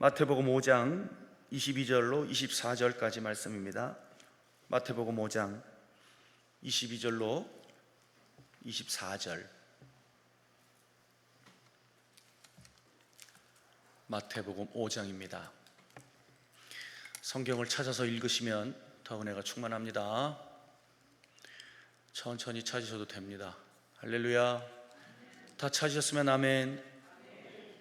마태복음 5장 22절로 24절까지 말씀입니다. 마태복음 5장 22절로 24절. 마태복음 5장입니다. 성경을 찾아서 읽으시면 더 은혜가 충만합니다. 천천히 찾으셔도 됩니다. 할렐루야. 다 찾으셨으면 아멘.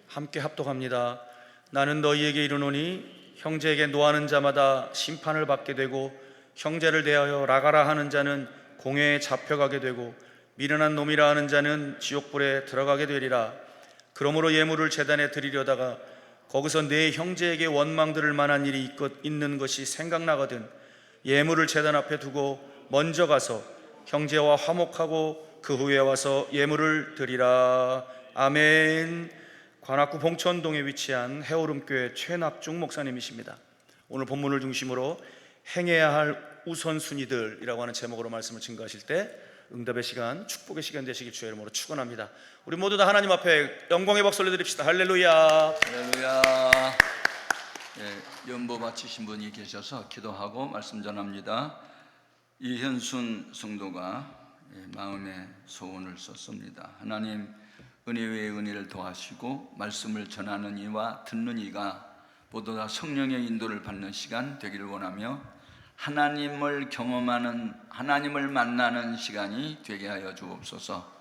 함께 합독합니다. 나는 너희에게 이르노니 형제에게 노하는 자마다 심판을 받게 되고 형제를 대하여 라가라 하는 자는 공회에 잡혀가게 되고 미련한 놈이라 하는 자는 지옥불에 들어가게 되리라. 그러므로 예물을 제단에 드리려다가 거기서 내 형제에게 원망 들을 만한 일이 있는 것이 생각나거든 예물을 제단 앞에 두고 먼저 가서 형제와 화목하고 그 후에 와서 예물을 드리라. 아멘. 관악구 봉천동에 위치한 해오름교회 최낙중 목사님이십니다. 오늘 본문을 중심으로 행해야 할 우선순위들이라고 하는 제목으로 말씀을 증거하실 때 응답의 시간, 축복의 시간 되시길 주의 이름으로 축원합니다. 우리 모두 다 하나님 앞에 영광의 박수 올려드립시다. 할렐루야. 할렐루야. 연보 바치신 분이 계셔서 기도하고 말씀 전합니다. 이현순 성도가 마음의 소원을 썼습니다. 하나님, 은혜 위에 은혜를 더하시고 말씀을 전하는 이와 듣는 이가 모두 다 성령의 인도를 받는 시간 되기를 원하며 하나님을 경험하는, 하나님을 만나는 시간이 되게 하여 주옵소서.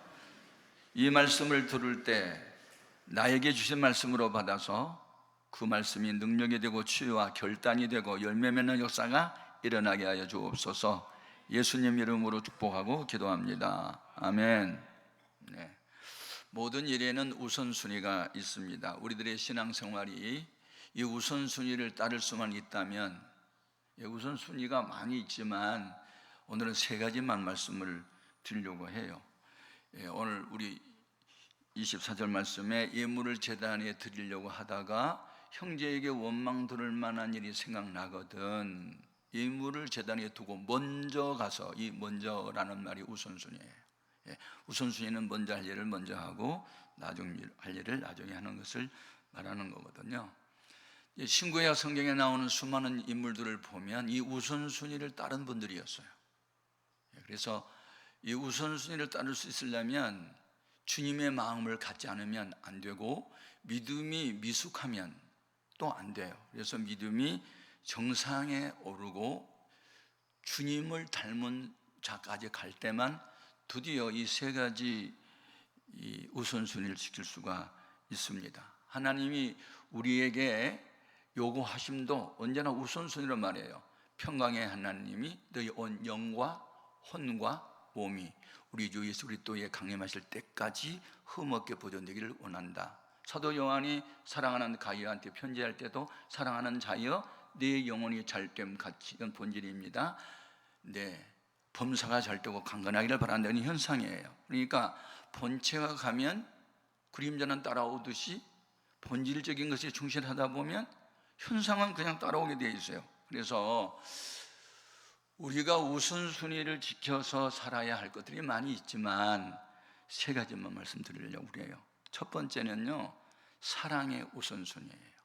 이 말씀을 들을 때 나에게 주신 말씀으로 받아서 그 말씀이 능력이 되고 치유와 결단이 되고 열매 맺는 역사가 일어나게 하여 주옵소서. 예수님 이름으로 축복하고 기도합니다. 아멘. 네. 모든 일에는 우선순위가 있습니다. 우리들의 신앙생활이 이 우선순위를 따를 수만 있다면, 우선순위가 많이 있지만 오늘은 세 가지만 말씀을 드리려고 해요. 오늘 우리 24절 말씀에 예물을 제단에 드리려고 하다가 형제에게 원망 들을 만한 일이 생각나거든 예물을 제단에 두고 먼저 가서, 이 먼저라는 말이 우선순위예요. 우선순위는 먼저 할 일을 먼저 하고 나중에 할 일을 나중에 하는 것을 말하는 거거든요. 신구약 성경에 나오는 수많은 인물들을 보면 이 우선순위를 따른 분들이었어요. 그래서 이 우선순위를 따를 수 있으려면 주님의 마음을 갖지 않으면 안 되고 믿음이 미숙하면 또 안 돼요. 그래서 믿음이 정상에 오르고 주님을 닮은 자까지 갈 때만 드디어 이 세 가지 이 우선순위를 지킬 수가 있습니다. 하나님이 우리에게 요구하심도 언제나 우선순위로 말해요. 평강의 하나님이 너희 온 영과 혼과 몸이 우리 주 예수 그리스도에 강림하실 때까지 흠없게 보존되기를 원한다. 사도 요한이 사랑하는 가이아한테 편지할 때도 사랑하는 자여 내 영혼이 잘됨 같이, 이건 본질입니다. 네, 범사가 잘되고 강건하기를 바란다는 현상이에요. 그러니까 본체가 가면 그림자는 따라오듯이 본질적인 것에 충실하다 보면 현상은 그냥 따라오게 되어 있어요. 그래서 우리가 우선순위를 지켜서 살아야 할 것들이 많이 있지만 세 가지만 말씀드리려고 그래요. 첫 번째는요, 사랑의 우선순위예요.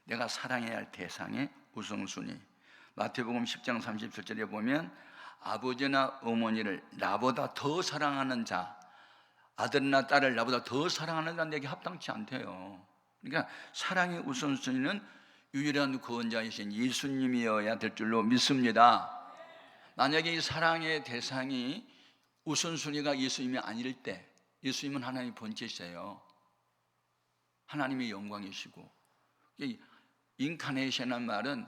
내가 사랑해야 할 대상의 우선순위. 마태복음 10장 37절에 보면 아버지나 어머니를 나보다 더 사랑하는 자, 아들이나 딸을 나보다 더 사랑하는 자는 내게 합당치 않대요. 그러니까 사랑의 우선순위는 유일한 구원자이신 예수님이어야 될 줄로 믿습니다. 만약에 이 사랑의 대상이 우선순위가 예수님이 아닐 때, 예수님은 하나님의 본체시에요. 하나님의 영광이시고, 인카네이션이라는 말은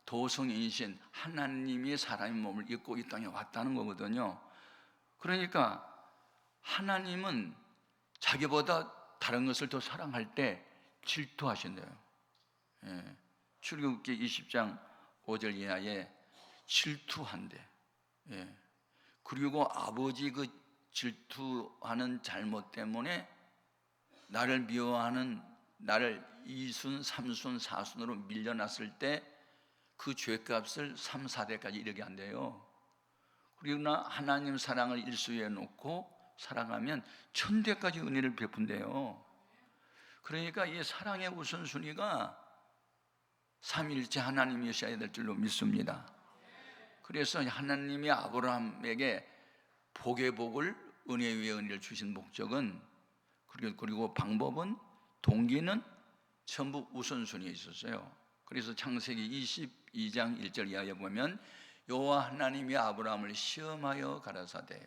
도성인신, 하나님이 사람의 몸을 입고 이 땅에 왔다는 거거든요. 그러니까 하나님은 자기보다 다른 것을 더 사랑할 때 질투하신대요. 출애굽기 20장 5절 이하에 질투한대. 그리고 아버지 그 질투하는 잘못 때문에 나를 미워하는, 나를 이순, 삼순, 사순으로 밀려났을 때 그 죄값을 3, 4대까지 이르게 한대요. 그러나 하나님 사랑을 일수에 놓고 사랑하면 1000대까지 은혜를 베푼대요. 그러니까 이 사랑의 우선순위가 삼위일체 하나님이셔야 될 줄로 믿습니다. 그래서 하나님이 아브라함에게 복의 복을, 은혜 위에 은혜를 주신 목적은, 그리고 방법은, 동기는 전부 우선순위에 있었어요. 그래서 창세기 22장 1절 이하에 보면 여호와 하나님이 아브라함을 시험하여 가라사대,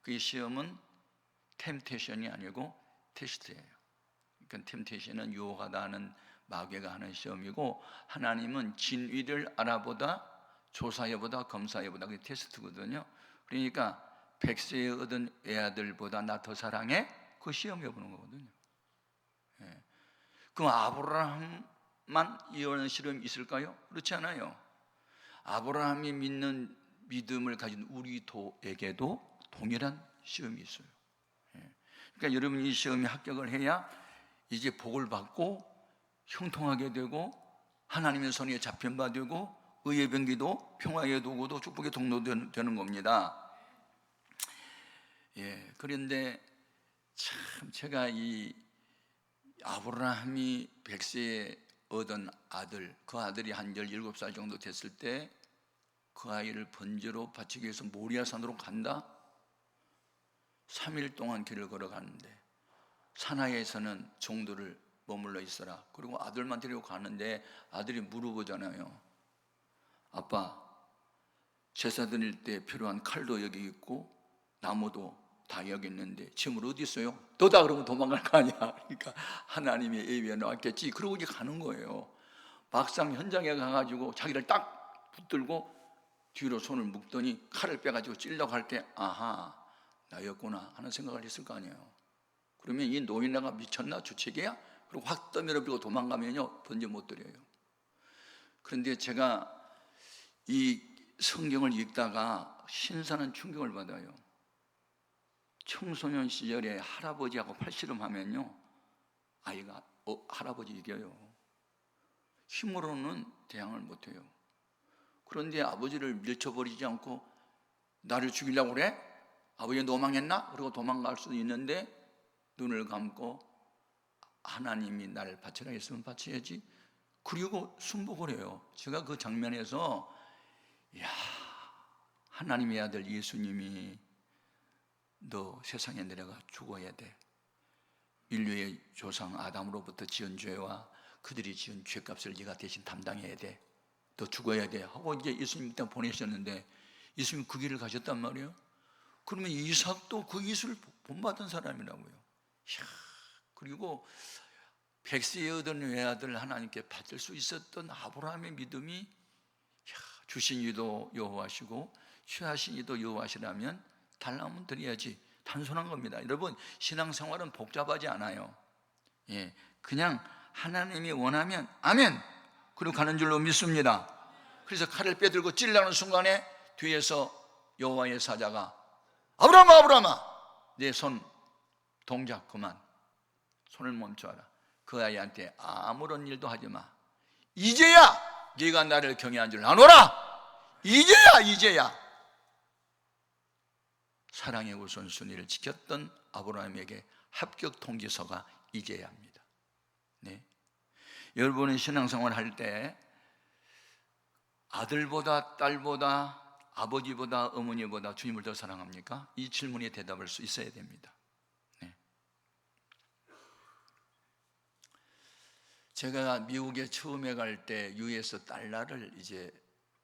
그 시험은 템테이션이 아니고 테스트예요. 그러니까 템테이션은 유혹하다 하는 마귀가 하는 시험이고, 하나님은 진위를 알아보다, 조사해보다, 검사해보다, 그게 테스트거든요. 그러니까 100세에 얻은 애아들보다 나 더 사랑해? 그 시험해보는 거거든요. 예. 그럼 아브라함만 이런 시험이 있을까요? 그렇지 않아요. 아브라함이 믿는 믿음을 가진 우리에게도 동일한 시험이 있어요. 예. 그러니까 여러분, 이 시험에 합격을 해야 이제 복을 받고 형통하게 되고 하나님의 손에 잡힌 바 되고 의의 병기도 평화의 도구도 축복의 통로되는 겁니다. 예, 그런데 참 제가 이 아브라함이 100세에 얻은 아들, 그 아들이 한 17살 정도 됐을 때 그 아이를 번제로 바치기 위해서 모리아산으로 간다. 3일 동안 길을 걸어가는데 사나이에서는 정도를 머물러 있어라. 그리고 아들만 데리고 가는데 아들이 물어보잖아요. 아빠, 제사 드릴 때 필요한 칼도 여기 있고 나무도 다 여기 있는데 지금 어디 있어요? 너다 그러면 도망갈 거 아니야. 그러니까 하나님의 예비에 나왔겠지. 그러고 이제 가는 거예요. 막상 현장에 가가지고 자기를 딱 붙들고 뒤로 손을 묶더니 칼을 빼가지고 찔려고 할 때 아하, 나였구나 하는 생각을 했을 거 아니에요. 그러면 이 노인네가 미쳤나? 주책이야? 그리고 확 떠밀어버리고 도망가면요 번제 못 드려요. 그런데 제가 이 성경을 읽다가 신선한 충격을 받아요. 청소년 시절에 할아버지하고 팔씨름하면요 아이가 할아버지 이겨요. 힘으로는 대항을 못해요. 그런데 아버지를 밀쳐버리지 않고 나를 죽이려고 그래? 아버지 너 망했나? 그러고 도망갈 수도 있는데 눈을 감고 하나님이 나를 바치라 했으면 바쳐야지. 그리고 순복을 해요. 제가 그 장면에서 야, 하나님의 아들 예수님이 너 세상에 내려가 죽어야 돼. 인류의 조상 아담으로부터 지은 죄와 그들이 지은 죄값을 네가 대신 담당해야 돼. 너 죽어야 돼 하고 이제 예수님 일단 보내셨는데 예수님 그 길을 가셨단 말이에요. 그러면 이삭도 그 예수를 본받은 사람이라고요. 이야, 그리고 100세에 얻은 외아들 하나님께 받을 수 있었던 아브라함의 믿음이, 이야, 주신 이도 여호와시고 취하신 이도 여호와시라면 달라면 드려야지. 단순한 겁니다. 여러분, 신앙생활은 복잡하지 않아요. 예, 그냥 하나님이 원하면 아멘 그리고 가는 줄로 믿습니다. 그래서 칼을 빼들고 찔러는 순간에 뒤에서 여호와의 사자가 아브라함아 아브라함아 내 손 동작 그만, 손을 멈춰라. 그 아이한테 아무런 일도 하지 마. 이제야 네가 나를 경외한 줄 아노라. 이제야 사랑의 우선순위를 지켰던 아브라함에게 합격 통지서가 이제야입니다. 네. 여러분은 신앙생활 할 때 아들보다 딸보다 아버지보다 어머니보다 주님을 더 사랑합니까? 이 질문에 대답할 수 있어야 됩니다. 네. 제가 미국에 처음에 갈 때 US 달러를 이제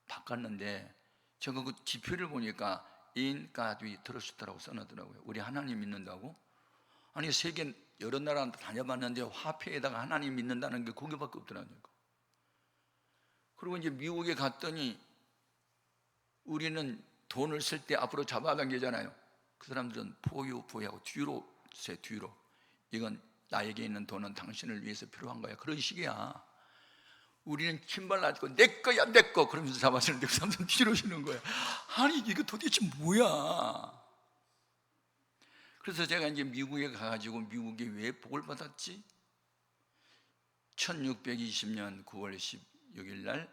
바꿨는데 제가 그 지표를 보니까 In God we trust라고 써놨더라고요. 우리 하나님 믿는다고? 아니 세계 여러 나라 다녀봤는데 화폐에다가 하나님 믿는다는 게 거기밖에 없더라고요. 그리고 이제 미국에 갔더니 우리는 돈을 쓸 때 앞으로 잡아당기잖아요. 그 사람들은 포유하고 뒤로 세 뒤로. 이건 나에게 있는 돈은 당신을 위해서 필요한 거야. 그런 식이야. 우리는 신발 놔주고 내 거야 내 거 그러면서 잡아주는데 그 사람들은 뒤로 쉬는 거야. 아니 이거 도대체 뭐야? 그래서 제가 이제 미국에 가가지고 미국에 왜 복을 받았지? 1620년 9월 16일 날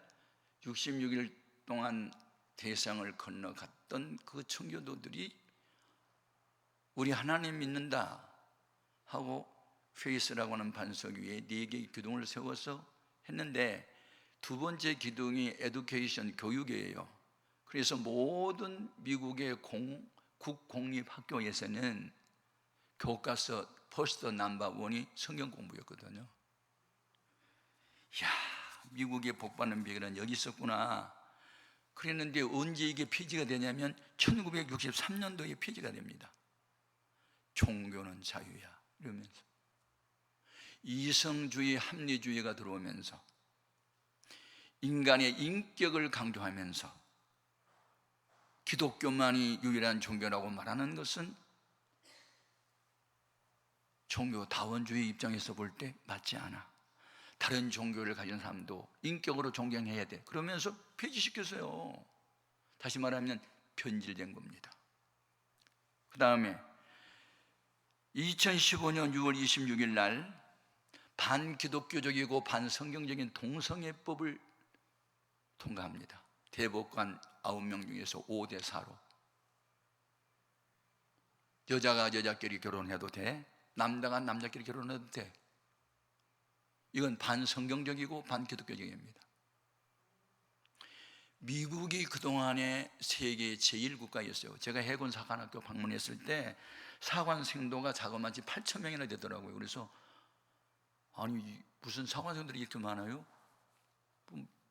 66일 동안 대상을 건너갔던 그 청교도들이 우리 하나님 믿는다 하고 페이스라고 하는 반석 위에 4개의 기둥을 세워서 했는데 두 번째 기둥이 에듀케이션, 교육이에요. 그래서 모든 미국의 국공립학교에서는 교과서 퍼스트 넘버1이 성경 공부였거든요. 이야, 미국의 복받는 비결은 여기 있었구나. 그랬는데 언제 이게 폐지가 되냐면 1963년도에 폐지가 됩니다. 종교는 자유야 이러면서 이성주의, 합리주의가 들어오면서 인간의 인격을 강조하면서 기독교만이 유일한 종교라고 말하는 것은 종교다원주의 입장에서 볼 때 맞지 않아. 다른 종교를 가진 사람도 인격으로 존경해야 돼. 그러면서 폐지시켰어요. 다시 말하면 변질된 겁니다. 그 다음에 2015년 6월 26일 날 반기독교적이고 반성경적인 동성애법을 통과합니다. 대법관 9명 중에서 5대 4로 여자가 여자끼리 결혼해도 돼, 남자가 남자끼리 결혼해도 돼. 이건 반성경적이고 반기독교적입니다. 미국이 그동안에 세계 제1국가였어요. 제가 해군 사관학교 방문했을 때 사관 생도가 자그마치 8,000명이나 되더라고요. 그래서 아니 무슨 사관생들이 이렇게 많아요?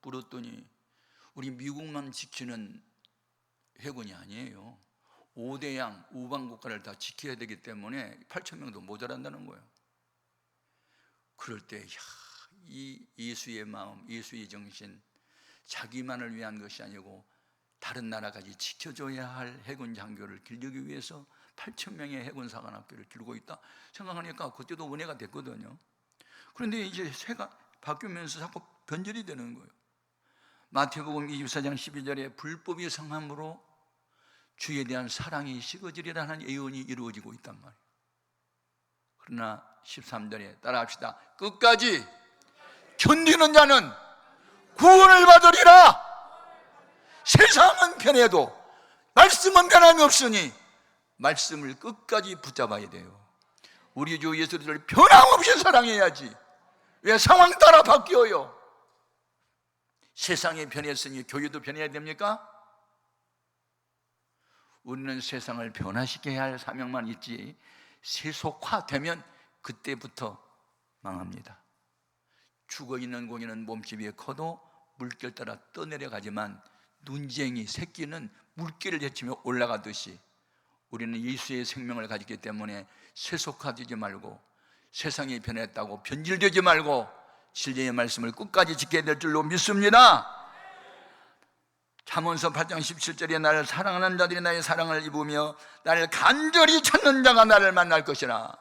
물었더니 우리 미국만 지키는 해군이 아니에요. 5대양 우방국가를 다 지켜야 되기 때문에 8,000명도 모자란다는 거예요. 그럴 때 이 예수의 마음, 예수의 정신, 자기만을 위한 것이 아니고 다른 나라까지 지켜줘야 할 해군 장교를 기르기 위해서 8,000명의 해군 사관학교를 기르고 있다 생각하니까 그때도 은혜가 됐거든요. 그런데 이제 새가 바뀌면서 자꾸 변절이 되는 거예요. 마태복음 24장 12절에 불법이 성함으로 주에 대한 사랑이 식어지리라는 예언이 이루어지고 있단 말이에요. 그러나 13절에 따라합시다. 끝까지 견디는 자는 구원을 받으리라. 세상은 변해도 말씀은 변함이 없으니 말씀을 끝까지 붙잡아야 돼요. 우리 주 예수를 변함없이 사랑해야지. 왜 상황 따라 바뀌어요? 세상이 변했으니 교회도 변해야 됩니까? 우리는 세상을 변화시켜야 할 사명만 있지 세속화되면 그때부터 망합니다. 죽어있는 고기는 몸집 위에 커도 물결 따라 떠내려가지만 눈쟁이 새끼는 물결을 헤치며 올라가듯이 우리는 예수의 생명을 가졌기 때문에 세속화되지 말고 세상이 변했다고 변질되지 말고 진리의 말씀을 끝까지 지켜야 될 줄로 믿습니다. 잠언서 8장 17절에 나를 사랑하는 자들이 나의 사랑을 입으며 나를 간절히 찾는 자가 나를 만날 것이라.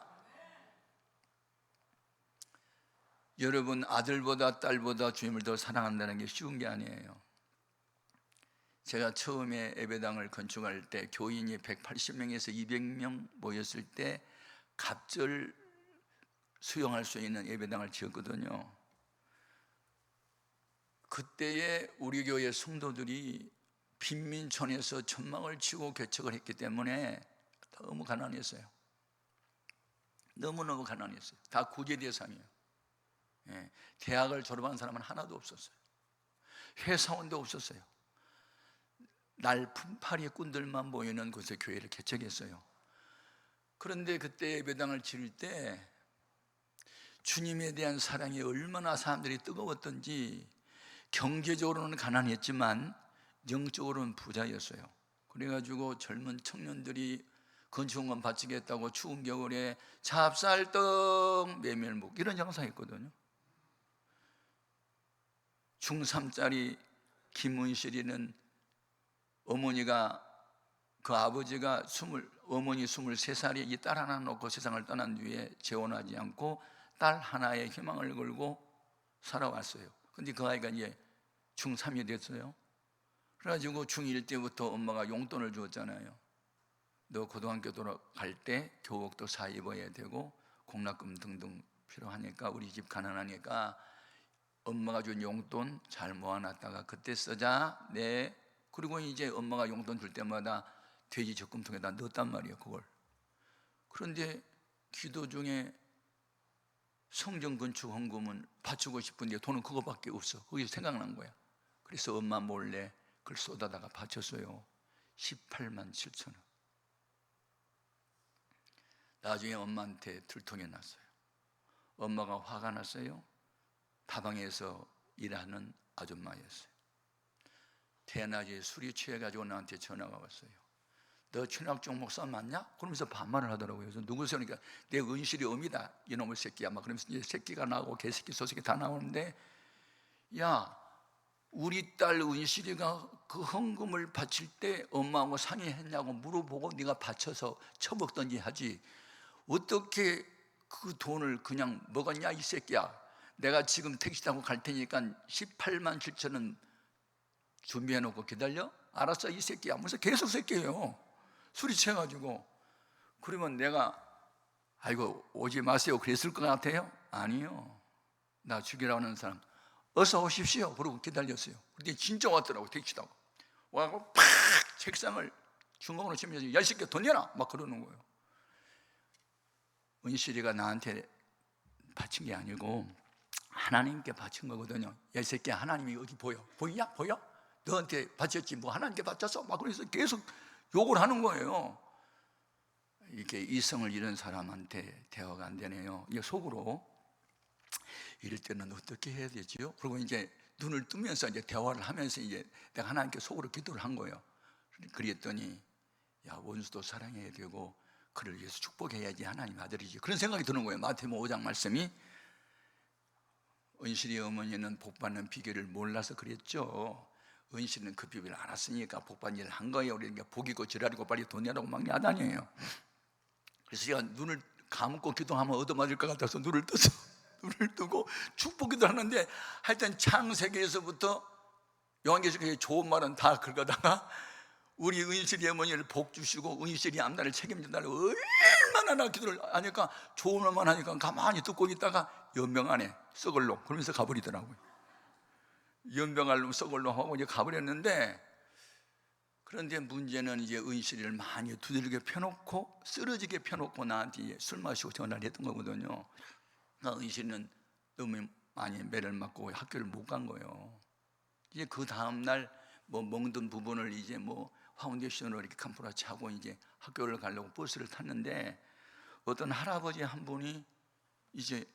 여러분, 아들보다 딸보다 주님을 더 사랑한다는 게 쉬운 게 아니에요. 제가 처음에 예배당을 건축할 때 교인이 180명에서 200명 모였을 때 갑절 수용할 수 있는 예배당을 지었거든요. 그때에 우리 교회 성도들이 빈민촌에서 천막을 치고 개척을 했기 때문에 너무 가난했어요. 너무너무 가난했어요. 다 구제 대상이에요. 대학을 졸업한 사람은 하나도 없었어요. 회사원도 없었어요. 날 품팔이 꾼들만 모이는 곳에 교회를 개척했어요. 그런데 그때 예배당을 지을 때 주님에 대한 사랑이 얼마나 사람들이 뜨거웠던지 경제적으로는 가난했지만 영적으로는 부자였어요. 그래가지고 젊은 청년들이 건축원 바치겠다고 추운 겨울에 찹쌀떡, 메밀묵 이런 장사했거든요. 중3짜리 김은실이는 어머니가 그 아버지가 어머니 23살에 이 딸 하나 놓고 세상을 떠난 뒤에 재혼하지 않고 딸 하나에 희망을 걸고 살아왔어요. 근데 그 아이가 이제 중3이 됐어요. 그래가지고 중1 때부터 엄마가 용돈을 주었잖아요. 너 고등학교 돌아갈 때 교복도 사 입어야 되고 공납금 등등 필요하니까 우리 집 가난하니까 엄마가 준 용돈 잘 모아놨다가 그때 쓰자. 네. 그리고 이제 엄마가 용돈 줄 때마다 돼지 적금통에다 넣었단 말이에요, 그걸. 그런데 기도 중에 성전 건축 헌금은 바치고 싶은데 돈은 그거밖에 없어. 그게 생각난 거야. 그래서 엄마 몰래 그걸 쏟아다가 바쳤어요. 18만 7천 원. 나중에 엄마한테 들통이 났어요. 엄마가 화가 났어요. 다방에서 일하는 아줌마였어요. 대낮에 술이 취해가지고 나한테 전화가 왔어요. 너 최낙종 목사 맞냐? 그러면서 반말을 하더라고요. 그래서 누구세요? 그러니까 내 은실이 엄이다, 이놈의 새끼야. 막 그러면서 이제 새끼가 나오고 개새끼 소새끼 다 나오는데, 야, 우리 딸 은실이가 그 헌금을 바칠 때 엄마하고 상의했냐고 물어보고 네가 바쳐서 처먹던지 하지, 어떻게 그 돈을 그냥 먹었냐 이 새끼야. 내가 지금 택시 타고 갈 테니까 18만 7천 원 준비해놓고 기다려? 알았어 이 새끼야. 하면서 계속 새끼예요. 술이 취해가지고. 그러면 내가 아이고 오지 마세요 그랬을 것 같아요? 아니요. 나 죽이라고 하는 사람 어서 오십시오 그러고 기다렸어요. 근데 진짜 왔더라고. 택시 타고 와서 팍 책상을 주먹으로 치면서 야 이 새끼야 돈 내놔 막 그러는 거예요. 은실이가 나한테 바친 게 아니고 하나님께 바친 거거든요. 야 이 새끼야 하나님이 어디 보여? 보이냐? 보여? 너한테 바쳤지 뭐 하나님께 바쳤어? 막 그래서 계속 욕을 하는 거예요. 이게 이성을 잃은 사람한테 대화가 안 되네요. 이게 속으로 이럴 때는 어떻게 해야 되지요? 그리고 이제 눈을 뜨면서 이제 대화를 하면서 이제 내가 하나님께 속으로 기도를 한 거예요. 그랬더니 야 원수도 사랑해야 되고 그를 위해서 축복해야지 하나님 아들이지, 그런 생각이 드는 거예요. 마태복음 5장 말씀이 은실이 어머니는 복받는 비결을 몰라서 그랬죠. 은실은 그 비밀을 알았으니까 복받는 일을 한 거예요. 그러니까 복이고 지랄이고 빨리 돈 내라고 막 야단이에요. 그래서 제가 눈을 감고 기도하면 얻어맞을 것 같아서 눈을 뜨고 축복기도 하는데 하여튼 창세기에서부터 요한계시록에 좋은 말은 다 긁어다가 우리 은실이 어머니를 복 주시고 은실이 앞날을 책임진다고 얼마나 나 기도를 하니까 좋은 말만 하니까 가만히 듣고 있다가 연병안에 썩을 놈 그러면서 가버리더라고요. 연병할 놈 썩을 놈 하고 이제 가버렸는데, 그런데 문제는 이제 은실이를 많이 두들겨 펴놓고 쓰러지게 펴놓고 나한테 술 마시고 전화를 했던 거거든요. 은실이는 너무 많이 매를 맞고 학교를 못 간 거예요. 이제 그 다음날 뭐 멍든 부분을 이제 뭐 파운데이션으로 이렇게 캄프라치 하고 이제 학교를 가려고 버스를 탔는데 어떤 할아버지 한 분이 이제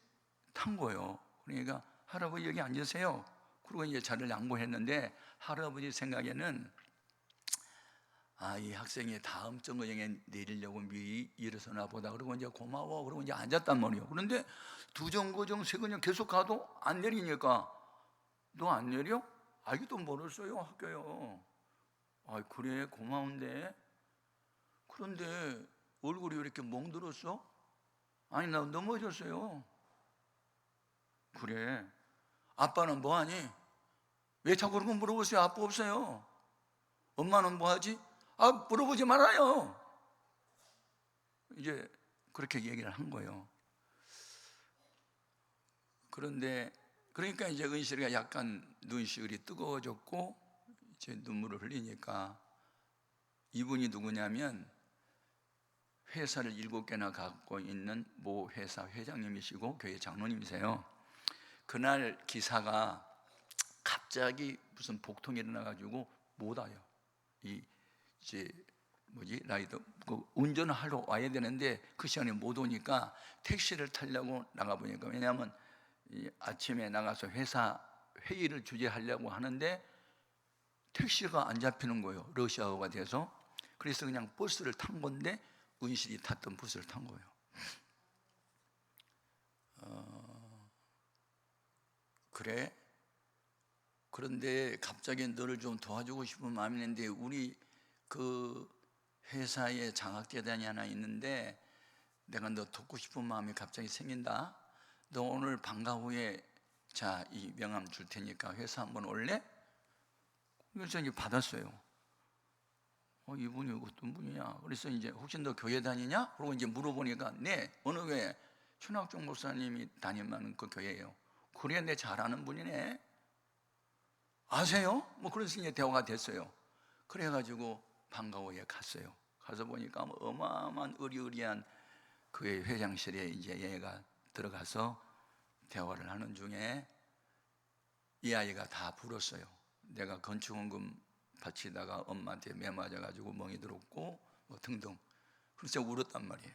탄 거예요. 그러니까 할아버지 여기 앉으세요. 그리고 이제 자리를 양보했는데 할아버지 생각에는 이 학생이 다음 정거장에 내리려고 미리 일어서나 보다. 그러고 이제 고마워. 그러고 이제 앉았단 말이에요. 그런데 두 정거장, 세 정거장 계속 가도 안 내리니까 너 안 내려? 알기도 멀었어요, 학교요. 그래, 고마운데. 그런데 얼굴이 왜 이렇게 멍들었어? 아니, 나 넘어졌어요. 그래. 아빠는 뭐하니? 왜 자꾸 그런 거 물어보세요? 아빠 없어요. 엄마는 뭐하지? 물어보지 말아요. 이제 그렇게 얘기를 한 거예요. 그런데 그러니까 이제 은실이가 약간 눈시울이 뜨거워졌고 이제 눈물을 흘리니까, 이분이 누구냐면 회사를 7개나 갖고 있는 모 회사 회장님이시고 교회 장로님이세요. 그날 기사가 갑자기 무슨 복통이 일어나가지고 못 와요. 이제 라이더 운전을 하러 와야 되는데 그 시간에 못 오니까 택시를 타려고 나가보니까, 왜냐하면 아침에 나가서 회사 회의를 주재하려고 하는데 택시가 안 잡히는 거예요. 러시아어가 돼서. 그래서 그냥 버스를 탄 건데 은실이 탔던 버스를 탄 거예요. 그래? 그런데 갑자기 너를 좀 도와주고 싶은 마음이 있는데 우리 그 회사에 장학재단이 하나 있는데 내가 너 돕고 싶은 마음이 갑자기 생긴다. 너 오늘 방과 후에 이 명함 줄 테니까 회사 한번 올래? 그래서 이제 받았어요. 이분이 어떤 분이냐? 그래서 이제 혹시 너 교회 다니냐? 그러고 이제 물어보니까 네, 어느 교회? 최낙종 목사님이 다니는 그 교회예요. 그래, 내 잘 아는 분이네. 아세요? 그래서 이제 대화가 됐어요. 그래가지고 방과 후에 갔어요. 가서 보니까 어마어마한 의리의리한 그의 회장실에 이제 얘가 들어가서 대화를 하는 중에 이 아이가 다 불었어요. 내가 건축원금 바치다가 엄마한테 매 맞아가지고 멍이 들었고 뭐 등등. 그래서 울었단 말이에요.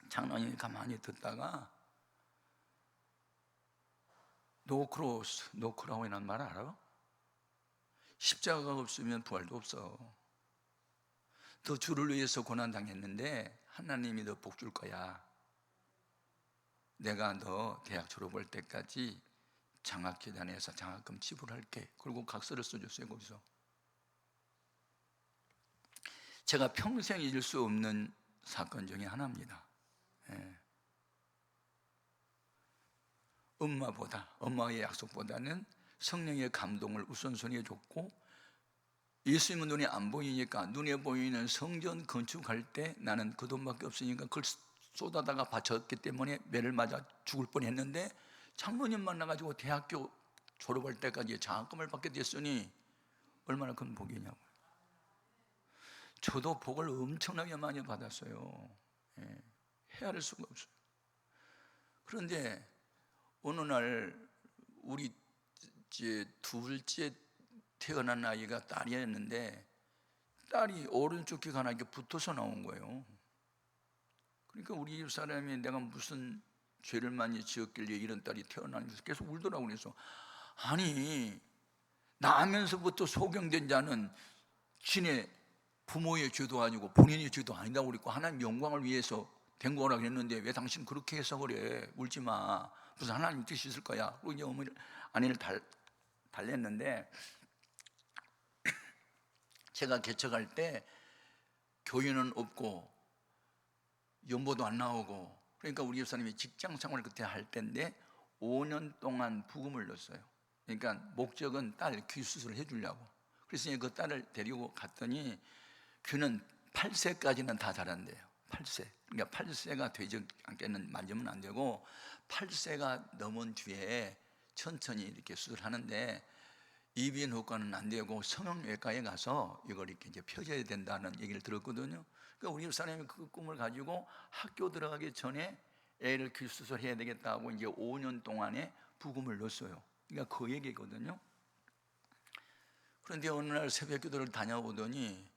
장로님이 가만히 듣다가 노크로스, 노크라고이라는 말 알아? 십자가가 없으면 부활도 없어. 너 주를 위해서 고난당했는데 하나님이 너 복 줄 거야. 내가 너 대학 졸업할 때까지 장학재단에서 장학금 지불할게. 그리고 각서를 써줬어요. 거기서 제가 평생 잊을 수 없는 사건 중에 하나입니다. 예. 엄마의 약속보다는 성령의 감동을 우선순위에 줬고, 예수님은 눈에 안 보이니까 눈에 보이는 성전 건축할 때 나는 그 돈밖에 없으니까 그걸 쏟아다가 바쳤기 때문에 매를 맞아 죽을 뻔했는데, 장로님 만나가지고 대학교 졸업할 때까지 장학금을 받게 됐으니 얼마나 큰 복이냐고요. 저도 복을 엄청나게 많이 받았어요. 예. 헤아릴 수가 없어요. 그런데 어느 날 우리 둘째 태어난 아이가 딸이었는데, 딸이 오른쪽 귀가 하나 이렇게 붙어서 나온 거예요. 그러니까 우리 집 사람이 내가 무슨 죄를 많이 지었길래 이런 딸이 태어나면서 계속 울더라고. 그래서 아니, 나면서부터 소경된 자는 지네 부모의 죄도 아니고 본인의 죄도 아니다고 그랬고 하나님 영광을 위해서 된 거라 그랬는데 왜 당신 그렇게 해서 그래? 울지 마. 무슨 하나님 뜻이 있을 거야. 그리고 이제 어머니를, 아내를 달랬는데, 제가 개척할 때 교인은 없고 연보도 안 나오고, 그러니까 우리 집사님이 직장 생활을 그때 할 때인데 5년 동안 부금을 넣었어요. 그러니까 목적은 딸 귀 수술을 해주려고. 그래서 그 딸을 데리고 갔더니 귀는 8세까지는 다 자란대요. 8세. 그러니까 8세가 되지 않게는 만지면 안 되고 8세가 넘은 뒤에 천천히 이렇게 수술하는데 이비인 효과는 안 되고 성형외과에 가서 이걸 이렇게 이제 펴줘야 된다는 얘기를 들었거든요. 그러니까 우리 집사람이 그 꿈을 가지고 학교 들어가기 전에 애를 귀 수술해야 되겠다고 이제 5년 동안에 부금을 넣었어요. 그러니까 그 얘기거든요. 그런데 어느 날 새벽 기도를 다녀보더니,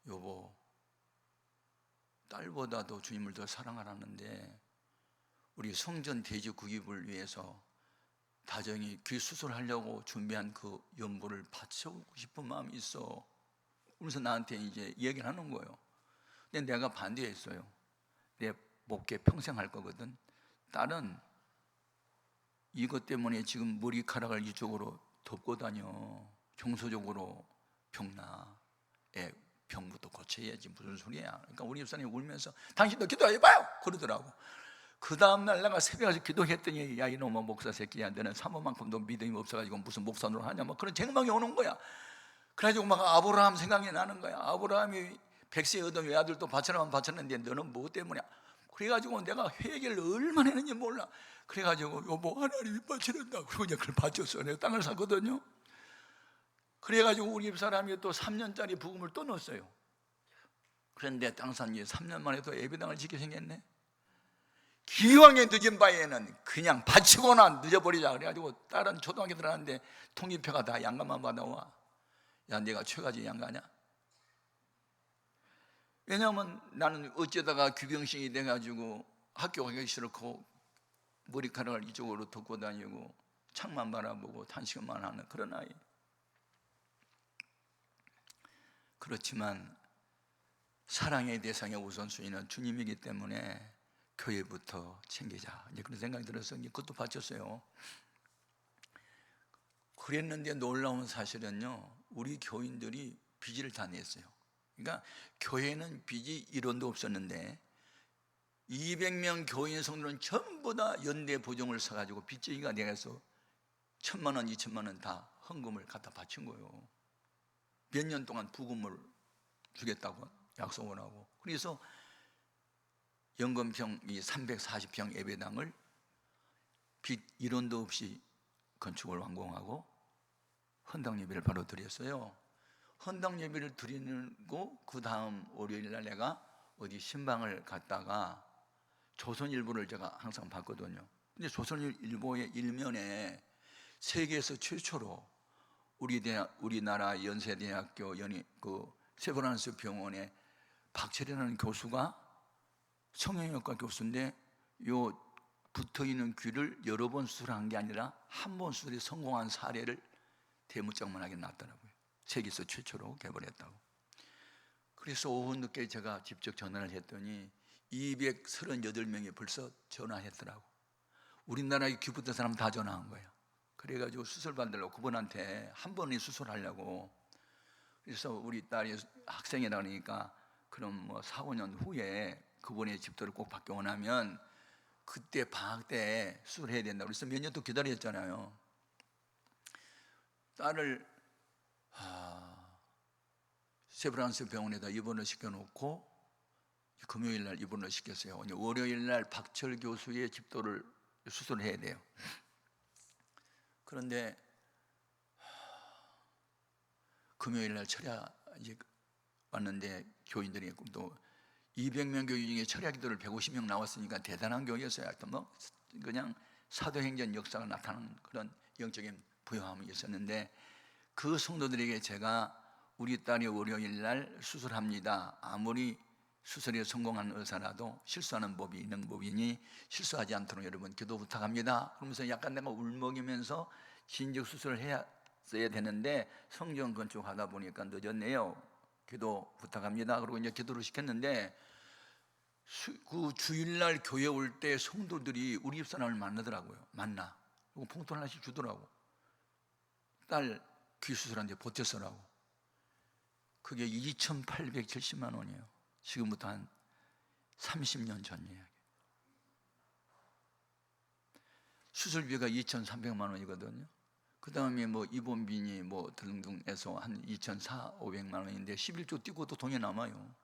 여보, 딸보다도 주님을 더 사랑하라는데 우리 성전 대지 구입을 위해서 다정히 귀 수술하려고 준비한 그 연보를 바쳐오고 싶은 마음이 있어. 그래서 나한테 이제 얘기를 하는 거예요. 근데 내가 반대했어요. 내 목회 평생 할 거거든. 딸은 이것 때문에 지금 머리카락을 이쪽으로 덮고 다녀. 정서적으로 병나. 애 병부터 고쳐야지 무슨 소리야. 그러니까 우리 집사님이 울면서 당신도 기도해봐요 그러더라고. 그 다음날 내가 새벽에 기도했더니, 야 이놈아 목사 새끼야, 너는 사모만큼도 믿음이 없어가지고 무슨 목사 노릇 하냐, 뭐 그런 책망이 오는 거야. 그래가지고 막 아브라함 생각이 나는 거야. 아브라함이 100세 얻은 외아들도 바쳐라면 바쳤는데 너는 뭐 때문이야. 그래가지고 내가 회개를 얼마나 했는지 몰라. 그래가지고 여보 하나님이 바치란다. 그리고 이제 그걸 바쳤어. 내가 땅을 샀거든요. 그래가지고 우리 집 사람이 또 3년짜리 부금을 또 넣었어요. 그런데 땅 산 지 3년 만에 또 예배당을 짓게 생겼네. 기왕에 늦은 바에는 그냥 바치거나 늦어버리자. 그래가지고 딸은 초등학교 들어갔는데 통일표가 다 양가만 받아와. 야 내가 최가지 양가냐? 왜냐하면 나는 어쩌다가 귀병신이 돼가지고 학교 가기 싫고 머리카락을 이쪽으로 덮고 다니고 창만 바라보고 탄식만 하는 그런 아이. 그렇지만 사랑의 대상의 우선순위는 주님이기 때문에 교회부터 챙기자, 이제 그런 생각이 들어서 이제 그것도 바쳤어요. 그랬는데 놀라운 사실은요, 우리 교인들이 빚을 다 냈어요. 그러니까 교회는 빚이 1원도 없었는데 200명 교인 성도는 전부 다 연대 보증을 서가지고 빚쟁이가 돼서 1,000만 원, 2,000만 원 다 헌금을 갖다 바친 거예요. 몇 년 동안 부금을 주겠다고 약속을 하고. 그래서 연금평 이 340평 예배당을 빚 1원도 없이 건축을 완공하고 헌당 예배를 바로 드렸어요. 헌당 예배를 드리고 그 다음 월요일 날 내가 어디 신방을 갔다가 조선일보를 제가 항상 봤거든요. 근데 조선일보의 일면에 세계에서 최초로 우리나라 연세대학교 세브란스 병원에 박철이라는 교수가 성형외과 교수인데 요 붙어있는 귀를 여러 번 수술한 게 아니라 한 번 수술에 성공한 사례를 대문짝만하게 났더라고요. 세계에서 최초로 개발했다고. 그래서 오후 늦게 제가 직접 전화를 했더니 238명이 벌써 전화했더라고. 우리나라에 귀 붙은 사람 다 전화한 거예요. 그래가지고 수술 받으려고 그분한테 한 번에 수술하려고. 그래서 우리 딸이 학생이라 그러니까 그럼 뭐 4, 5년 후에 그분의 집도를 꼭 받기 원하면 그때 방학 때 수술해야 된다고. 그래서 몇 년 또 기다렸잖아요. 딸을 세브란스 병원에다 입원을 시켜놓고 금요일 날 입원을 시켰어요. 월요일 날 박철 교수의 집도를 수술을 해야 돼요. 그런데 금요일 날 철야 이제 왔는데 교인들이 또 200명 교인 중에 철야 기도를 150명 나왔으니까 대단한 교회였어요. 하여튼 뭐 그냥 사도행전 역사가 나타나는 그런 영적인 부요함이 있었는데 그 성도들에게 제가 우리 딸이 월요일 날 수술합니다. 아무리 수술에 성공한 의사라도 실수하는 법이 있는 법이니 실수하지 않도록 여러분 기도 부탁합니다. 그러면서 약간 내가 울먹이면서 진즉 수술을 해야 되는데 성전 건축하다 보니까 늦었네요. 기도 부탁합니다. 그리고 이제 기도를 시켰는데 그 주일날 교회 올 때 성도들이 우리 집사람을 만나더라고요. 그리고 봉투 하나씩 주더라고. 딸 귀 수술한테 보태서라고. 그게 2,870만 원이에요. 지금부터 한 30년 전 이야기. 수술비가 2,300만 원이거든요. 그 다음에 뭐 입원비니 뭐 등등해서 한 2,400, 500만 원인데 11조 띄고 또 돈이 남아요.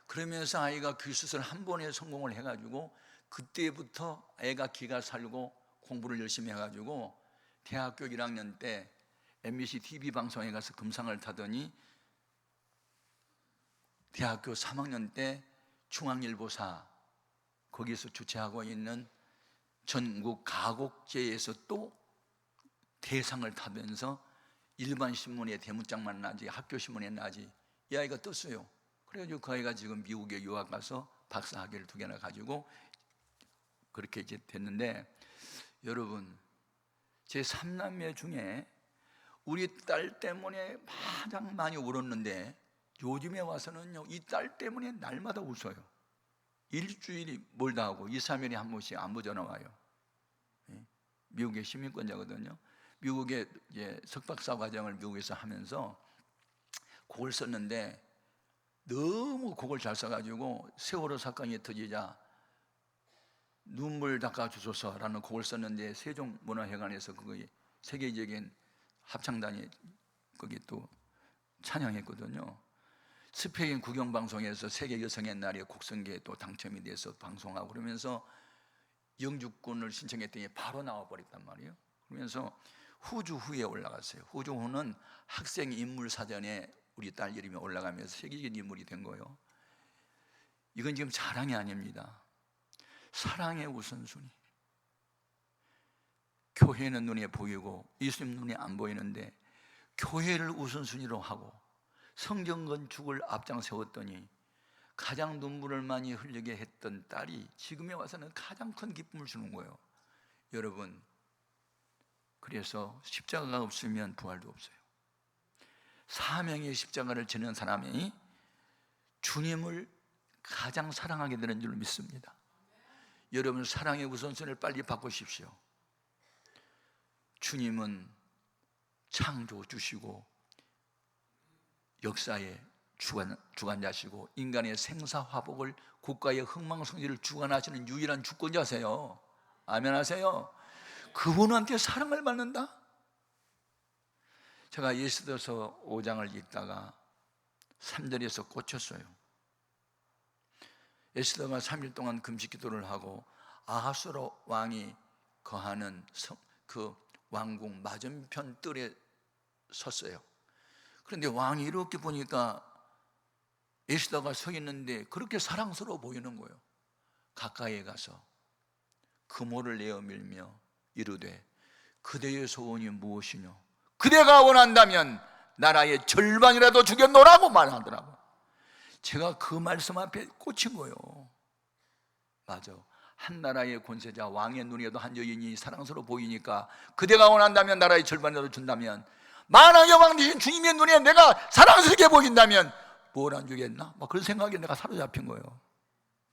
그러면서 아이가 귀 수술 한 번에 성공을 해가지고 그때부터 애가 기가 살고 공부를 열심히 해가지고 대학교 1학년 때 MBC TV 방송에 가서 금상을 타더니 대학교 3학년 때 중앙일보사 거기서 주최하고 있는 전국 가곡제에서 또 대상을 타면서 일반 신문에 대문짝만 나지 학교 신문에 나지 이 아이가 떴어요. 그래가지고 그 아이가 지금 미국에 유학 가서 박사학위를 2개나 가지고 그렇게 이제 됐는데, 여러분 제 3남매 중에 우리 딸 때문에 가장 많이 울었는데 요즘에 와서는요 이 딸 때문에 날마다 웃어요. 일주일이 멀다 하고 2, 3일에 한 번씩 안부 전화 와요. 미국의 시민권자거든요. 미국에 이제 석박사 과정을 미국에서 하면서 곡을 썼는데 너무 곡을 잘 써가지고 세월호 사건이 터지자 눈물 닦아주소서라는 곡을 썼는데 세종문화회관에서 그거 세계적인 합창단이 거기 또 찬양했거든요. 스페인 국영방송에서 세계 여성의 날에 곡성계에 또 당첨이 돼서 방송하고 그러면서 영주권을 신청했더니 바로 나와버렸단 말이에요. 그러면서 후주후에 올라갔어요. 후주후는 학생 인물 사전에 우리 딸 이름이 올라가면서 세계적인 인물이 된 거예요. 이건 지금 자랑이 아닙니다. 사랑의 우선순위. 교회는 눈에 보이고 예수님 눈에 안 보이는데 교회를 우선순위로 하고 성전 건축을 앞장 세웠더니 가장 눈물을 많이 흘리게 했던 딸이 지금에 와서는 가장 큰 기쁨을 주는 거예요. 여러분, 그래서 십자가가 없으면 부활도 없어요. 사명의 십자가를 지는 사람이 주님을 가장 사랑하게 되는 줄 믿습니다. 여러분, 사랑의 우선순위를 빨리 바꾸십시오. 주님은 창조 주시고 역사의 주관자시고 인간의 생사화복을 국가의 흥망성쇠를 주관하시는 유일한 주권자세요. 아멘 하세요. 그분한테 사랑을 받는다? 제가 예수더서 5장을 읽다가 3절에서 꽂혔어요. 에스더가 3일 동안 금식 기도를 하고 아하수로 왕이 거하는 그 왕궁 맞은편 뜰에 섰어요. 그런데 왕이 이렇게 보니까 에스더가 서 있는데 그렇게 사랑스러워 보이는 거예요. 가까이에 가서 금호를 내어 밀며 이르되 그대의 소원이 무엇이뇨? 그대가 원한다면 나라의 절반이라도 주겠노라고 말하더라고. 제가 그 말씀 앞에 꽂힌 거예요. 맞아. 한 나라의 권세자 왕의 눈에도 한 여인이 사랑스러워 보이니까 그대가 원한다면 나라의 절반이라도 준다면, 만왕의 왕 되신 주님의 눈에 내가 사랑스럽게 보인다면 뭘 안 주겠나? 막 그런 생각에 내가 사로잡힌 거예요.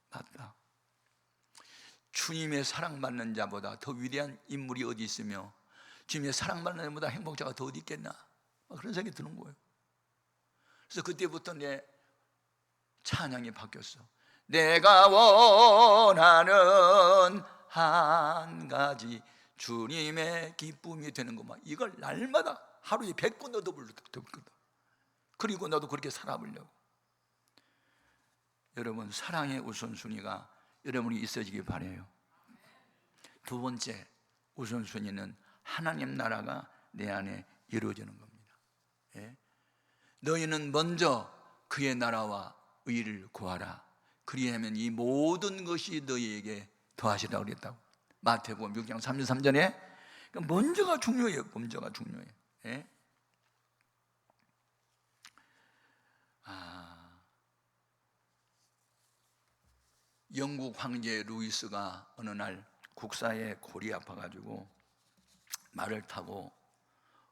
맞다. 주님의 사랑받는 자보다 더 위대한 인물이 어디 있으며 주님의 사랑받는 자보다 행복자가 더 어디 있겠나? 그런 생각이 드는 거예요. 그래서 그때부터 내 찬양이 바뀌었어. 내가 원하는 한 가지 주님의 기쁨이 되는 것만, 이걸 날마다 하루에 100번 얻어 부르거든. 그리고 나도 그렇게 살아보려고. 여러분, 사랑의 우선순위가 여러분이 있어지기 바라요. 두 번째 우선순위는 하나님 나라가 내 안에 이루어지는 겁니다. 예? 너희는 먼저 그의 나라와 의를 구하라. 그리하면 이 모든 것이 너희에게 더하시라고 그랬다고. 마태복음 6장 33절에 먼저가 중요해요. 먼저가 중요해요. 예? 영국 황제 루이스가 어느 날 국사에 골이 아파가지고 말을 타고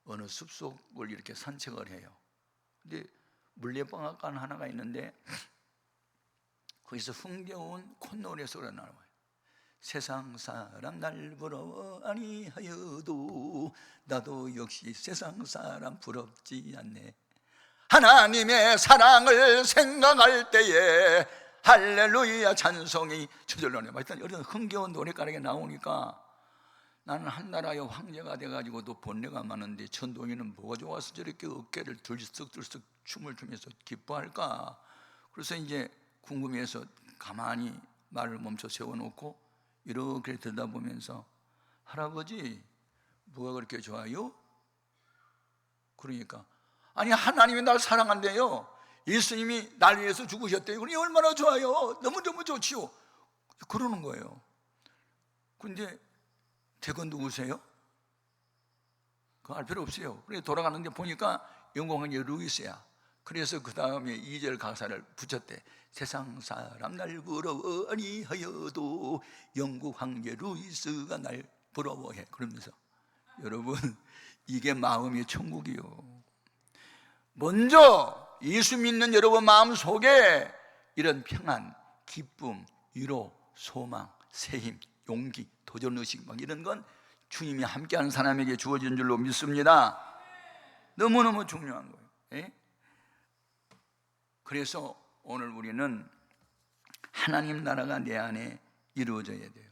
어느 숲속을 이렇게 산책을 해요. 근데 물레방앗간 하나가 있는데 거기서 흥겨운 콧노래 소리가 나와요. 세상 사람 날 부러워 아니하여도 나도 역시 세상 사람 부럽지 않네. 하나님의 사랑을 생각할 때에 할렐루야 찬송이 저절로 나와요. 일단 이런 흥겨운 노래가락에 나오니까 나는 한 나라의 황제가 돼가지고 또 번뇌가 많은데 전동이는 뭐가 좋아서 저렇게 어깨를 들썩들썩 춤을 추면서 기뻐할까? 그래서 이제 궁금해서 가만히 말을 멈춰 세워놓고 이렇게 들여다보면서 할아버지 뭐가 그렇게 좋아요? 그러니까 아니 하나님이 날 사랑한대요. 예수님이 날 위해서 죽으셨대요. 그러니 얼마나 좋아요. 너무너무 좋지요. 그러는 거예요. 근데 대건 누구세요? 그거 알 필요 없어요. 그래 돌아가는데 보니까 영국 황제 루이스야. 그래서 그 다음에 2절 가사를 붙였대. 세상 사람 날 부러워 아니하여도 영국 황제 루이스가 날 부러워해. 그러면서 여러분 이게 마음이 천국이요. 먼저 예수 믿는 여러분 마음 속에 이런 평안, 기쁨, 위로, 소망, 새힘, 용기, 도전의식 막 이런 건 주님이 함께하는 사람에게 주어진 줄로 믿습니다. 너무너무 중요한 거예요. 예? 그래서 오늘 우리는 하나님 나라가 내 안에 이루어져야 돼요.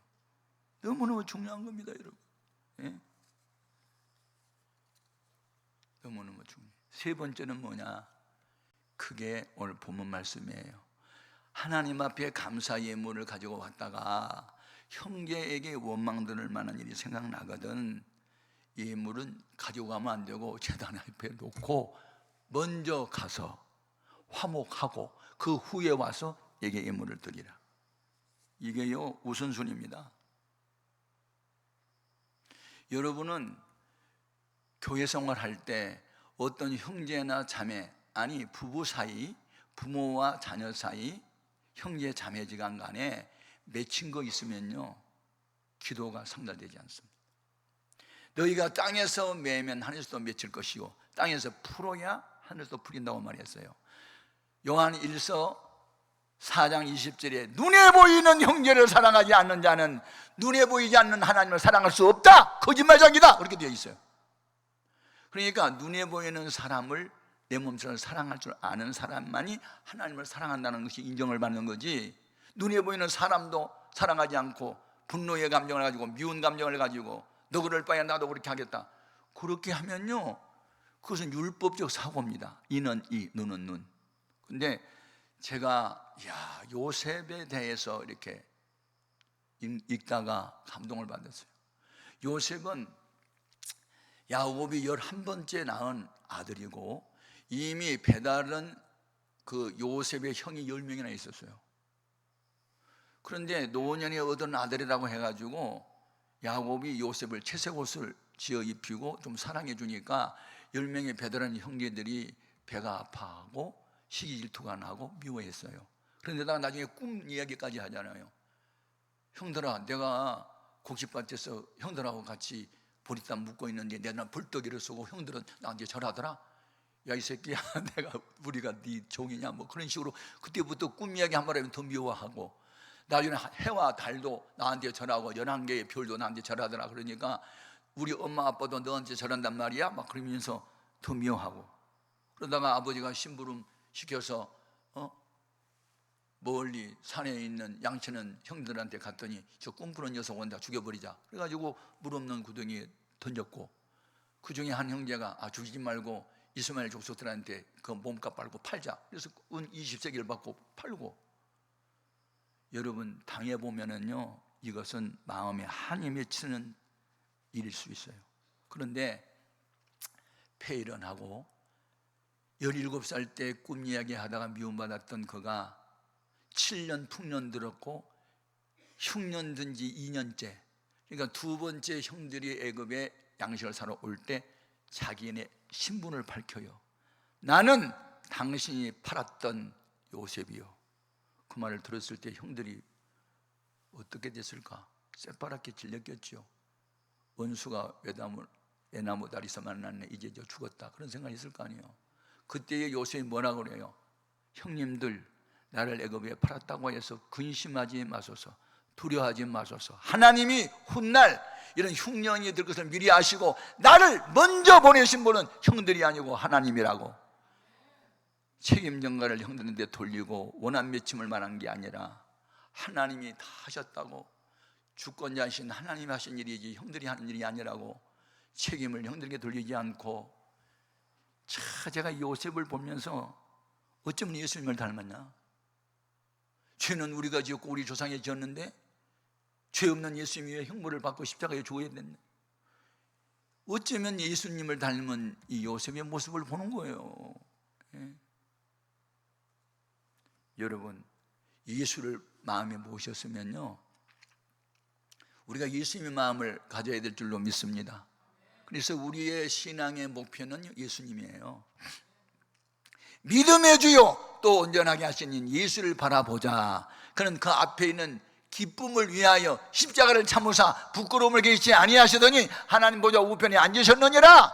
너무너무 중요한 겁니다, 여러분. 예? 너무너무 중요해요. 세 번째는 뭐냐? 그게 오늘 본문 말씀이에요. 하나님 앞에 감사 예물을 가지고 왔다가 형제에게 원망 들을 만한 일이 생각나거든. 예물은 가지고 가면 안 되고 제단 앞에 놓고 먼저 가서 화목하고 그 후에 와서 얘게 예물을 드리라. 이게요 우선순위입니다. 여러분은 교회 생활할 때 어떤 형제나 자매, 아니 부부 사이, 부모와 자녀 사이, 형제 자매지간 간에 맺힌 거 있으면요 기도가 상달되지 않습니다. 너희가 땅에서 매면 하늘에서도 맺힐 것이요 땅에서 풀어야 하늘에서도 풀린다고 말했어요. 요한 1서 4장 20절에 눈에 보이는 형제를 사랑하지 않는 자는 눈에 보이지 않는 하나님을 사랑할 수 없다, 거짓말쟁이다, 그렇게 되어 있어요. 그러니까 눈에 보이는 사람을 내 몸처럼 사랑할 줄 아는 사람만이 하나님을 사랑한다는 것이 인정을 받는 거지, 눈에 보이는 사람도 사랑하지 않고 분노의 감정을 가지고 미운 감정을 가지고 너 그럴 바에 나도 그렇게 하겠다, 그렇게 하면요 그것은 율법적 사고입니다. 이는 이, 눈은 눈. 근데 제가 요셉에 대해서 이렇게 읽다가 감동을 받았어요. 요셉은 야곱이 11번째 낳은 아들이고 이미 배달은 그 요셉의 형이 10명이나 있었어요. 그런데 노년에 얻은 아들이라고 해가지고 야곱이 요셉을 채색 옷을 지어 입히고 좀 사랑해 주니까 10명의 베드란 형제들이 배가 아파하고 시기 질투가 나고 미워했어요. 그런데다가 나중에 꿈 이야기까지 하잖아요. 형들아, 내가 곡식밭에서 형들하고 같이 보리땀 묻고 있는데 내가 벌떡이를 쏘고 형들은 나한테 절하더라. 야, 이 새끼야, 우리가 네 종이냐, 뭐 그런 식으로 그때부터 꿈 이야기 한 번 하면 더 미워하고, 나중에 해와 달도 나한테 절하고 11개의 별도 나한테 절하더라. 그러니까 우리 엄마 아빠도 너한테 절한단 말이야, 막 그러면서 더 미워하고. 그러다가 아버지가 심부름 시켜서 멀리 산에 있는 양치는 형들한테 갔더니 저 꿈꾸는 녀석 온다, 죽여버리자. 그래가지고 물 없는 구덩이에 던졌고, 그 중에 한 형제가 죽이지 말고 이스마엘 족속들한테 그 몸값 빨고 팔자. 그래서 은 20세기를 받고 팔고. 여러분, 당해보면은요, 이것은 마음에 한이 맺히는 일일 수 있어요. 그런데 폐일언하고 17살 때 꿈 이야기 하다가 미움받았던 그가 7년 풍년 들었고 흉년 든 지 2년째, 그러니까 두 번째 형들이 애굽에 양식을 사러 올 때 자기네 신분을 밝혀요. 나는 당신이 팔았던 요셉이요. 그 말을 들었을 때 형들이 어떻게 됐을까? 새파랗게 질렸겠죠. 원수가 외나무 다리에서 만났네, 이제 저 죽었다, 그런 생각이 있을 거 아니에요. 그때의 요셉이 뭐라고 그래요? 형님들, 나를 애굽에 팔았다고 해서 근심하지 마소서, 두려워하지 마소서. 하나님이 훗날 이런 흉년이 될 것을 미리 아시고 나를 먼저 보내신 분은 형들이 아니고 하나님이라고. 책임 전가를 형들한테 돌리고 원한 맺힘을 말한 게 아니라 하나님이 다 하셨다고, 주권자이신 하나님이 하신 일이지 형들이 하는 일이 아니라고 책임을 형들에게 돌리지 않고. 제가 요셉을 보면서 어쩌면 예수님을 닮았나? 죄는 우리가 지었고 우리 조상이 지었는데 죄 없는 예수님이 왜 형벌을 받고 십자가에 죽어야 됐나? 어쩌면 예수님을 닮은 이 요셉의 모습을 보는 거예요. 예. 여러분, 예수를 마음에 모셨으면요, 우리가 예수님의 마음을 가져야 될 줄로 믿습니다. 그래서 우리의 신앙의 목표는 예수님이에요. 믿음의 주요 또 온전하게 하시는 예수를 바라보자. 그는 그 앞에 있는 기쁨을 위하여 십자가를 참으사 부끄러움을 계시지 아니하시더니 하나님 보좌 우편에 앉으셨느니라.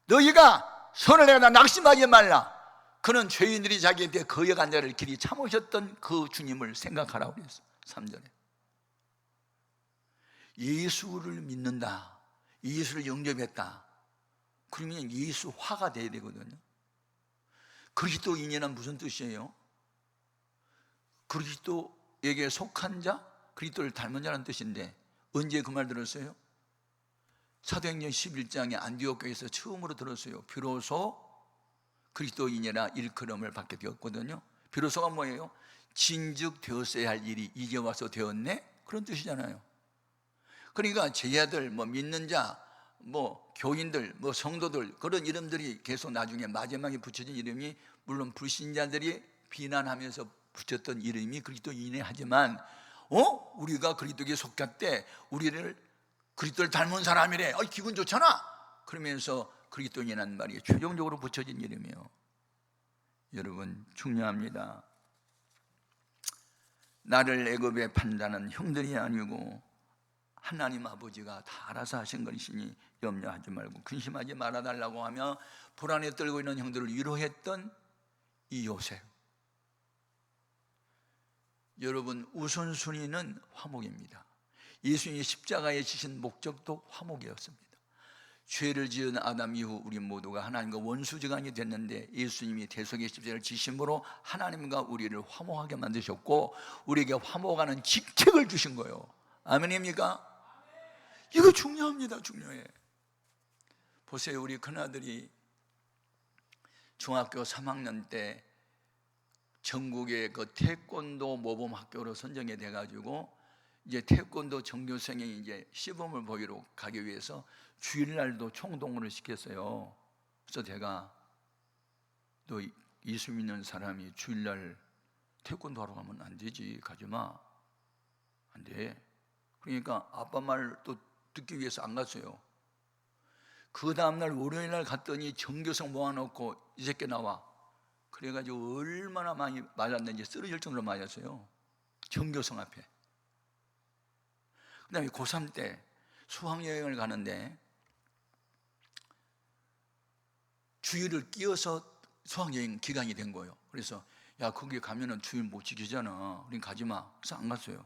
너희가 손을 내다 낙심하지 말라. 그는 죄인들이 자기한테 거역한 자를 길이 참으셨던 그 주님을 생각하라고 그랬어요. 3절에 예수를 믿는다, 예수를 영접했다, 그러면 예수화가 돼야 되거든요. 그리스도인이란 무슨 뜻이에요? 그리스도에게 속한 자, 그리스도를 닮은 자라는 뜻인데, 언제 그 말 들었어요? 사도행전 11장에 안디옥 교회에서 처음으로 들었어요. 비로소 그리스도인이라 일컬음을 받게 되었거든요. 비로소가 뭐예요? 진즉 되었어야 할 일이 이제 와서 되었네, 그런 뜻이잖아요. 그러니까 제자들, 믿는 자, 교인들, 성도들, 그런 이름들이 계속 나중에 마지막에 붙여진 이름이, 물론 불신자들이 비난하면서 붙였던 이름이 그리스도인이네 하지만 우리가 그리스도에게 속했대, 우리를 그리스도를 닮은 사람이래, 기분 좋잖아, 그러면서 그리스도인이라는 말이 최종적으로 붙여진 이름이에요. 여러분, 중요합니다. 나를 애굽에 판다는 형들이 아니고 하나님 아버지가 다 알아서 하신 것이니 염려하지 말고 근심하지 말아달라고 하며 불안에 떨고 있는 형들을 위로했던 이 요셉. 여러분, 우선순위는 화목입니다. 예수님이 십자가에 지신 목적도 화목이었습니다. 죄를 지은 아담 이후 우리 모두가 하나님과 원수지간이 됐는데 예수님이 대속의 십자가를 지심으로 하나님과 우리를 화목하게 만드셨고 우리에게 화목하는 직책을 주신 거예요. 아멘입니까? 이거 중요합니다. 중요해. 보세요, 우리 큰아들이 중학교 3학년 때 전국의 그 태권도 모범 학교로 선정이 돼가지고 이제 태권도 전교생이 이제 시범을 보기로 가기 위해서 주일날도 총동원을 시켰어요. 그래서 제가, 너 예수 믿는 사람이 주일날 태권도 하러 가면 안 되지, 가지 마, 안 돼. 그러니까 아빠 말 또 듣기 위해서 안 갔어요. 그 다음날 월요일 날 갔더니 전교성 모아놓고 이 새끼 나와. 그래가지고 얼마나 많이 맞았는지 쓰러질 정도로 맞았어요. 전교성 앞에. 그 다음에 고3 때 수학여행을 가는데 주일을 끼워서 수학여행 기간이 된 거예요. 그래서 야, 거기 가면은 주일 못 지키잖아. 우린 가지 마. 그래서 안 갔어요.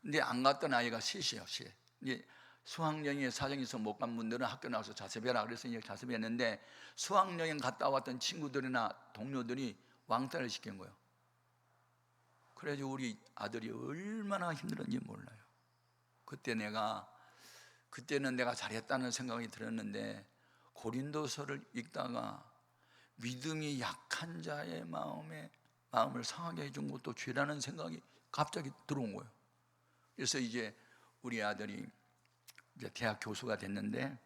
근데 안 갔던 아이가 셋이에요, 셋. 이제 수학여행에 사정이 있어 못 간 분들은 학교 나와서 자습해라. 그래서 이제 자습했는데 수학여행 갔다 왔던 친구들이나 동료들이 왕따를 시킨 거예요. 그래서 우리 아들이 얼마나 힘들었는지 몰라요. 그때는 내가 잘했다는 생각이 들었는데 고린도서를 읽다가 믿음이 약한 자의 마음을 상하게 해준 것도 죄라는 생각이 갑자기 들어온 거예요. 그래서 이제 우리 아들이 이제 대학 교수가 됐는데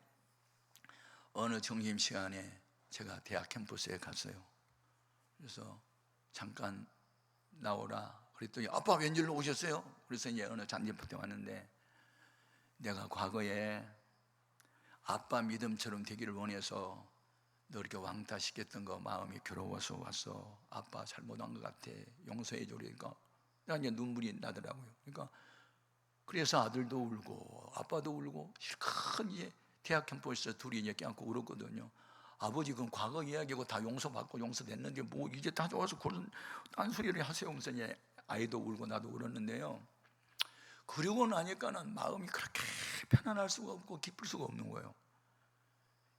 어느 점심시간에 제가 대학 캠퍼스에 갔어요. 그래서 잠깐 나오라 그랬더니 아빠 웬일로 오셨어요? 그래서 이제 어느 잔디밭에 왔는데 내가 과거에 아빠 믿음처럼 되기를 원해서 너 이렇게 왕따시켰던 거 마음이 괴로워서 왔어. 아빠 잘못한 것 같아. 용서해 줘. 그러니까 이제 눈물이 나더라고요. 그러니까 그래서 아들도 울고 아빠도 울고 실컷 이제 대학 캠퍼스에서 둘이 이제 껴안고 울었거든요. 아버지 그건 과거 이야기고 다 용서받고 용서됐는데 뭐 이제 다 좋아서 그런 딴소리를 하세요. 하면서 이제 아이도 울고 나도 울었는데요. 그러고 나니까는 마음이 그렇게 편안할 수가 없고 기쁠 수가 없는 거예요.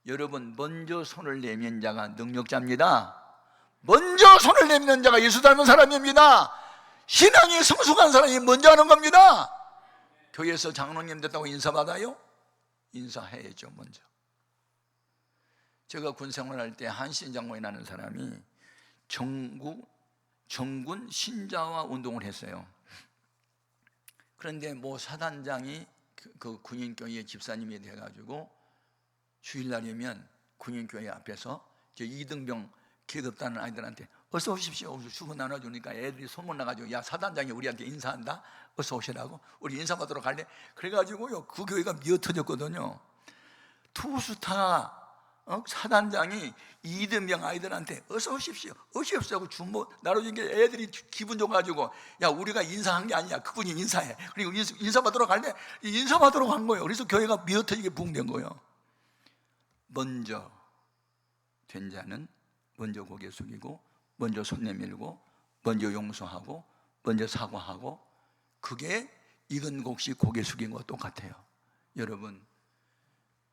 여러분, 먼저 손을 내민 자가 능력자입니다. 먼저 손을 내미는 자가 예수 닮은 사람입니다. 신앙이 성숙한 사람이 먼저 하는 겁니다. 교회에서 장로님 됐다고 인사받아요? 인사해야죠. 먼저. 제가 군 생활할 때 한신 장로인이라는 사람이 정군 신자와 운동을 했어요. 그런데 뭐 사단장이 그 군인교회 집사님이 돼가지고 주일날이면 군인교회 앞에서 저 이등병 계급다는 아이들한테 어서 오십시오. 주문 나눠주니까 애들이 소문 나가지고 야, 사단장이 우리한테 인사한다. 어서 오시라고. 우리 인사받으러 갈래? 그래가지고요 그 교회가 미어터졌거든요. 투스타 사단장이 이등병 아이들한테 어서 오십시오. 오십시오 하고 주문 나눠준 게 애들이 기분 좋아가지고 야, 우리가 인사한 게 아니야. 그분이 인사해. 그리고 인사받으러 갈래? 인사받으러 간 거예요. 그래서 교회가 미어터지게 부흥된 거예요. 먼저 된 자는 먼저 고개 숙이고 먼저 손 내밀고 먼저 용서하고 먼저 사과하고, 그게 익은 곡식 고개 숙인 것 똑같아요. 여러분,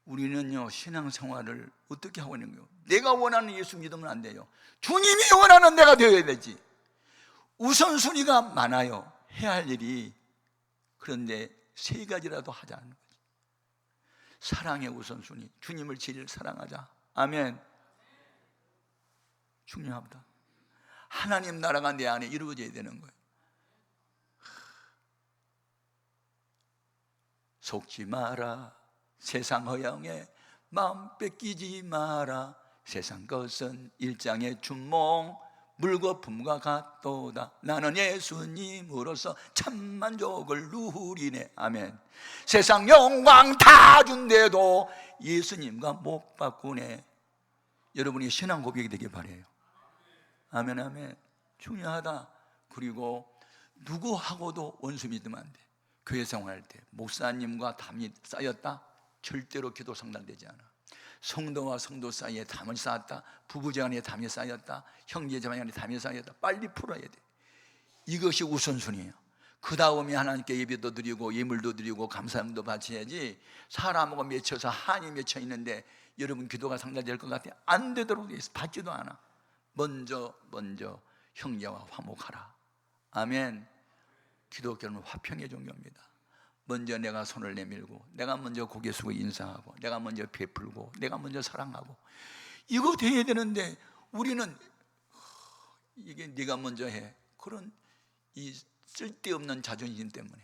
우리는요 신앙생활을 어떻게 하고 있는 거예요? 내가 원하는 예수 믿으면 안 돼요. 주님이 원하는 내가 되어야 되지. 우선순위가 많아요. 해야 할 일이. 그런데 세 가지라도 하자는 거지. 사랑의 우선순위, 주님을 제일 사랑하자. 아멘. 중요합니다. 하나님 나라가 내 안에 이루어져야 되는 거예요. 속지 마라. 세상 허영에 마음 뺏기지 마라. 세상 것은 일장의 춘몽 물거품과 같도다. 나는 예수님으로서 참만족을 누리네. 아멘. 세상 영광 다 준대도 예수님과 못 바꾸네. 여러분이 신앙 고백이 되길 바라요. 아멘, 아멘. 중요하다. 그리고 누구하고도 원수 믿으면 안 돼. 교회 생활할 때 목사님과 담이 쌓였다? 절대로 기도 상달되지 않아. 성도와 성도 사이에 담을 쌓았다, 부부지간에 담이 쌓였다, 형제자매간에 담이 쌓였다, 빨리 풀어야 돼. 이것이 우선순위예요. 그 다음에 하나님께 예배도 드리고 예물도 드리고 감사함도 바쳐야지. 사람하고 맺혀서 한이 맺혀 있는데 여러분 기도가 상달될 것 같아요? 안 되도록 받지도 않아. 먼저 형제와 화목하라. 아멘. 기독교는 화평의 종교입니다. 먼저 내가 손을 내밀고, 내가 먼저 고개 숙여 인사하고, 내가 먼저 베풀고, 내가 먼저 사랑하고, 이거 돼야 되는데 우리는 이게 네가 먼저 해, 그런 이 쓸데없는 자존심 때문에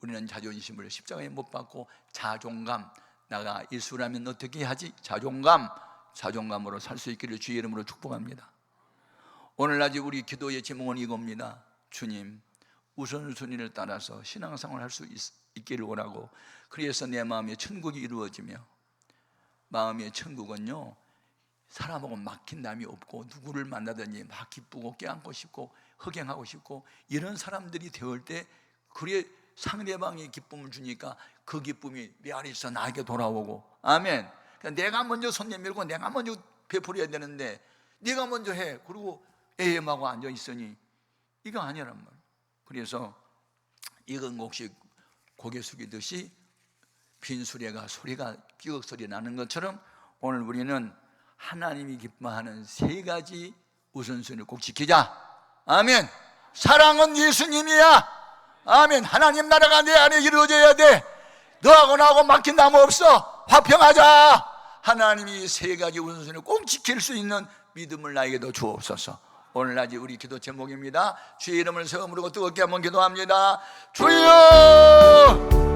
우리는 자존심을 십자가에 못 박고 자존감, 나가 예수라면 어떻게 하지? 자존감으로 살 수 있기를 주의 이름으로 축복합니다. 오늘날 우리 기도의 제목은 이겁니다. 주님, 우선순위를 따라서 신앙생활을 할 수 있기를 원하고, 그래서 내 마음에 천국이 이루어지며, 마음의 천국은요 사람하고 막힌 남이 없고 누구를 만나든지 막 기쁘고 껴안고 싶고 허경하고 싶고 이런 사람들이 되올 때, 그래 상대방이 기쁨을 주니까 그 기쁨이 메아리서 나에게 돌아오고. 아멘. 그러니까 내가 먼저 손 내밀고 내가 먼저 베풀어야 되는데 네가 먼저 해, 그리고 애엠하고 앉아 있으니 이거 아니란 말이에요. 그래서 익은 곡식 고개 숙이듯이 빈 수레가 소리가 비걱 소리 나는 것처럼, 오늘 우리는 하나님이 기뻐하는 세 가지 우선순위를 꼭 지키자. 아멘. 사랑은 예수님이야. 아멘. 하나님 나라가 내 안에 이루어져야 돼. 너하고 나하고 막힌 나무 없어. 화평하자. 하나님이 세 가지 우선순위를 꼭 지킬 수 있는 믿음을 나에게도 주옵소서. 오늘 낮에 우리 기도 제목입니다. 주의 이름을 세워 부르고 뜨겁게 한번 기도합니다. 주여!